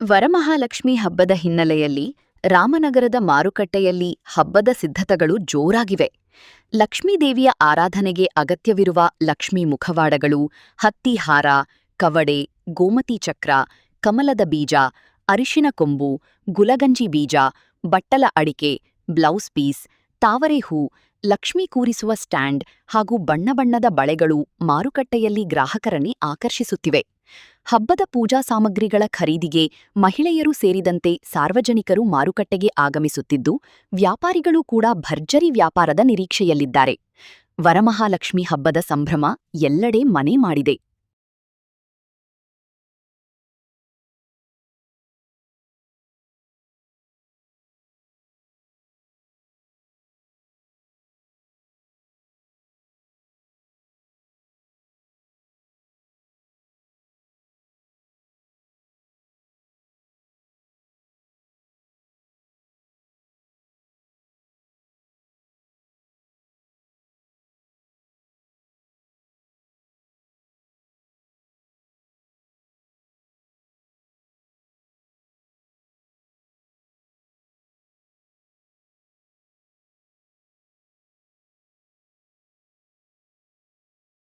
ವರಮಹಾಲಕ್ಷ್ಮಿ ಹಬ್ಬದ ಹಿನ್ನೆಲೆಯಲ್ಲಿ ರಾಮನಗರದ ಮಾರುಕಟ್ಟೆಯಲ್ಲಿ ಹಬ್ಬದ ಸಿದ್ಧತೆಗಳು ಜೋರಾಗಿವೆ. ಲಕ್ಷ್ಮೀದೇವಿಯ ಆರಾಧನೆಗೆ ಅಗತ್ಯವಿರುವ ಲಕ್ಷ್ಮೀ ಮುಖವಾಡಗಳು, ಹತ್ತಿ ಹಾರ, ಕವಡೆ, ಗೋಮತಿ ಚಕ್ರ, ಕಮಲದ ಬೀಜ, ಅರಿಶಿನ ಕೊಂಬು, ಗುಲಗಂಜಿ ಬೀಜ, ಬಟ್ಟಲ ಅಡಿಕೆ, ಬ್ಲೌಸ್ ಪೀಸ್, ತಾವರೆ ಹೂ, ಲಕ್ಷ್ಮೀ ಕೂರಿಸುವ ಸ್ಟ್ಯಾಂಡ್ ಹಾಗೂ ಬಣ್ಣಬಣ್ಣದ ಬಳೆಗಳು ಮಾರುಕಟ್ಟೆಯಲ್ಲಿ ಗ್ರಾಹಕರನ್ನೇ ಆಕರ್ಷಿಸುತ್ತಿವೆ. ಹಬ್ಬದ ಪೂಜಾ ಸಾಮಗ್ರಿಗಳ ಖರೀದಿಗೆ ಮಹಿಳೆಯರು ಸೇರಿದಂತೆ ಸಾರ್ವಜನಿಕರು ಮಾರುಕಟ್ಟೆಗೆ ಆಗಮಿಸುತ್ತಿದ್ದು, ವ್ಯಾಪಾರಿಗಳು ಕೂಡ ಭರ್ಜರಿ ವ್ಯಾಪಾರದ ನಿರೀಕ್ಷೆಯಲ್ಲಿದ್ದಾರೆ. ವರಮಹಾಲಕ್ಷ್ಮಿ ಹಬ್ಬದ ಸಂಭ್ರಮ ಎಲ್ಲೆಡೆ ಮನೆ ಮಾಡಿದೆ.